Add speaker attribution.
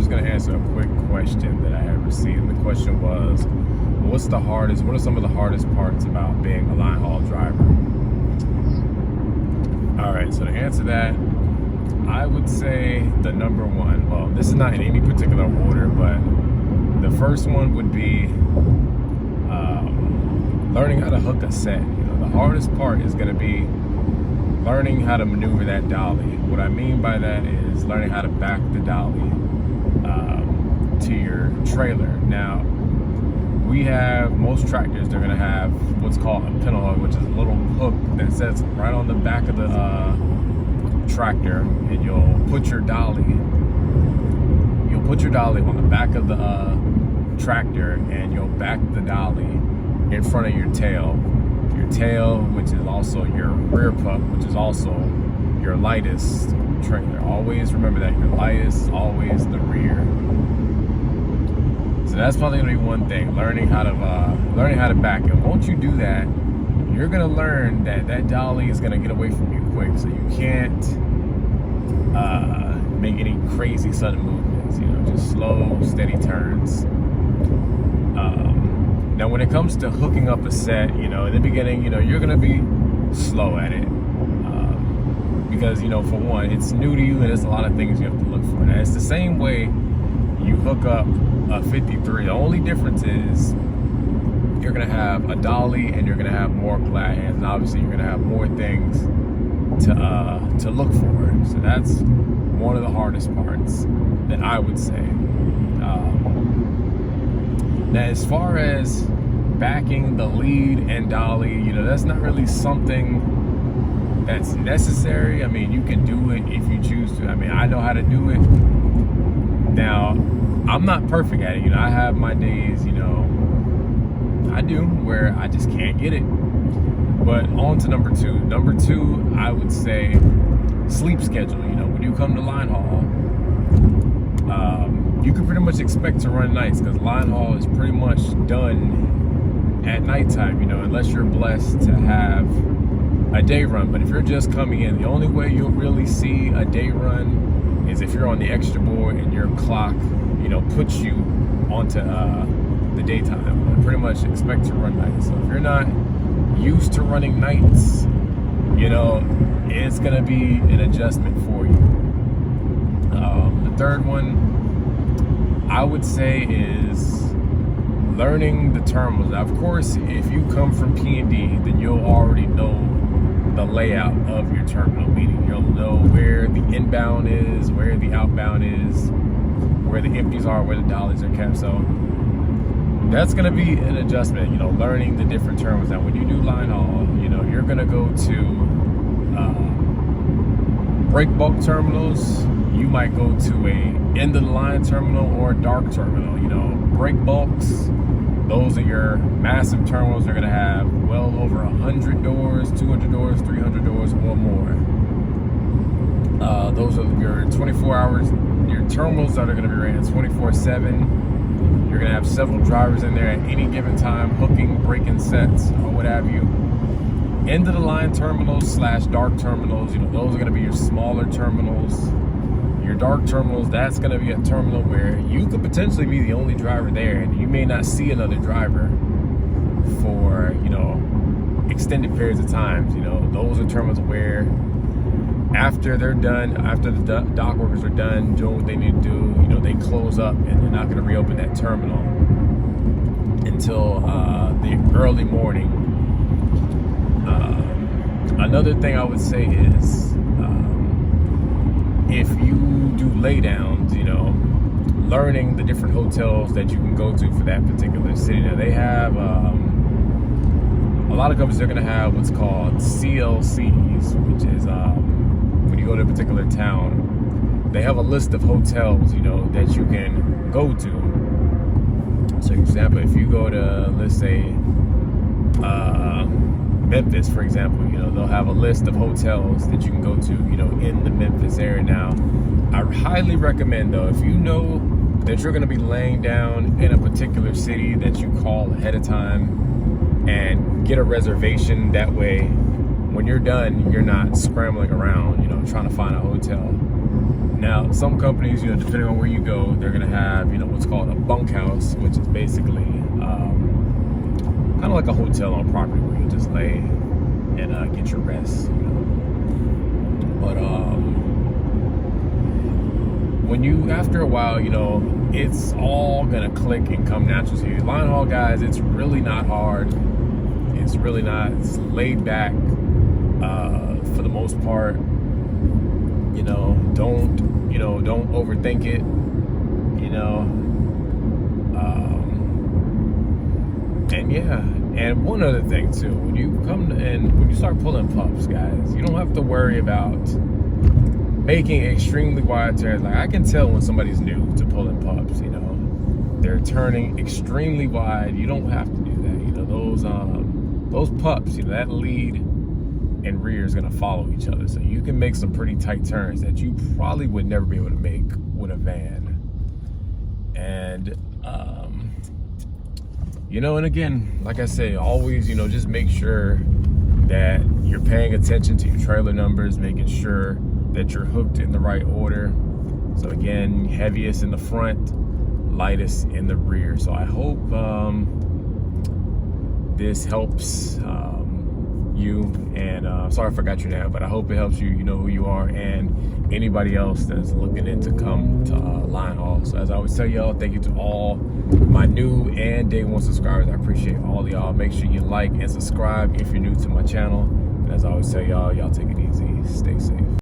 Speaker 1: just going to answer a quick question that I have received. The question was, what are some of the hardest parts about being a Linehaul driver? All right, so to answer that, I would say the number one, well, this is not in any particular order, but the first one would be learning how to hook a set. The hardest part is going to be learning how to maneuver that dolly. What I mean by that is learning how to back the dolly to your trailer. Now, most tractors, they're going to have what's called a pintle hook, which is a little hook that sits right on the back of the tractor, and you'll put your dolly on the back of the tractor, and you'll back the dolly in front of your tail, which is also your rear pup, which is also your lightest trailer. Always remember that your lightest is always the rear. So that's probably gonna be one thing, learning how to back it. Once you do that, you're gonna learn that dolly is gonna get away from you quick, so you can't make any crazy sudden movements. Just slow, steady turns. Now, when it comes to hooking up a set, in the beginning, you're gonna be slow at it because for one, it's new to you, and there's a lot of things you have to look for. Now, it's the same way you hook up a 53. The only difference is you're gonna have a dolly and you're gonna have more glad hands, and obviously you're gonna have more things to look for. So that's one of the hardest parts that I would say. Now, as far as backing the lead and dolly, that's not really something that's necessary. I mean, you can do it if you choose to. I mean, I know how to do it. Now, I'm not perfect at it. I have my days, I do, where I just can't get it. But on to number two. Number two, I would say sleep schedule. When you come to Linehaul, you can pretty much expect to run nights, because Linehaul is pretty much done at nighttime, unless you're blessed to have a day run. But if you're just coming in, the only way you'll really see a day run is if you're on the extra board and your clock, puts you onto the daytime. But pretty much expect to run nights. So if you're not used to running nights, it's gonna be an adjustment for you. The third one I would say is learning the terminals. Now, of course, if you come from P&D, then you'll already know the layout of your terminal, meaning you'll know where the inbound is, where the outbound is, where the empties are, where the dollies are kept. So that's going to be an adjustment, learning the different terminals. Now, when you do Linehaul, you're going to go to break bulk terminals. You might go to a end of the line terminal or a dark terminal. Break bulks, those are your massive terminals. They're going to have well over 100 doors, 200 doors, 300 doors or more. Those are your 24 hours, your terminals that are going to be ran 24/7. You're going to have several drivers in there at any given time, hooking, breaking sets, or what have you. End of the line terminals / dark terminals, those are going to be your smaller terminals. Your dark terminals, that's going to be a terminal where you could potentially be the only driver there, and you may not see another driver for, extended periods of time. Those are terminals where after they're done, after the dock workers are done doing what they need to do, they close up, and they're not going to reopen that terminal until the early morning. Another thing I would say is if you do laydowns, learning the different hotels that you can go to for that particular city. Now, they have a lot of companies, they're going to have what's called CLCs, which is when you go to a particular town, they have a list of hotels, that you can go to. So, for example, if you go to, let's say, Memphis, for example, they'll have a list of hotels that you can go to, in the Memphis area. Now, I highly recommend, though, if you know that you're going to be laying down in a particular city, that you call ahead of time and get a reservation. That way, when you're done, you're not scrambling around, trying to find a hotel. Now, some companies, you know, depending on where you go, they're gonna have, you know, what's called a bunkhouse, which is basically kind of like a hotel on property where you just lay and get your rest, you know. But when you, after a while, you know, it's all gonna click and come natural to you. Line haul guys, it's really not hard. It's really not. It's laid back for the most part. You know, don't overthink it. You know, and yeah. And one other thing too, when you start pulling pups, guys, you don't have to worry about making extremely wide turns. Like, I can tell when somebody's new to pulling pups, you know, they're turning extremely wide. You don't have to do that. You know, those pups, you know, that lead and rear is gonna follow each other. So you can make some pretty tight turns that you probably would never be able to make with a van. And you know, and again, like I say, always, you know, just make sure that you're paying attention to your trailer numbers, making sure that you're hooked in the right order. So again, heaviest in the front, lightest in the rear. So I hope this helps you, and sorry I forgot your name, but I hope it helps you. You know who you are, and anybody else that's looking in to come to Linehaul. So as I always tell y'all, thank you to all my new and day one subscribers. I appreciate all of y'all. Make sure you like and subscribe if you're new to my channel. And as I always tell y'all, y'all take it easy, stay safe.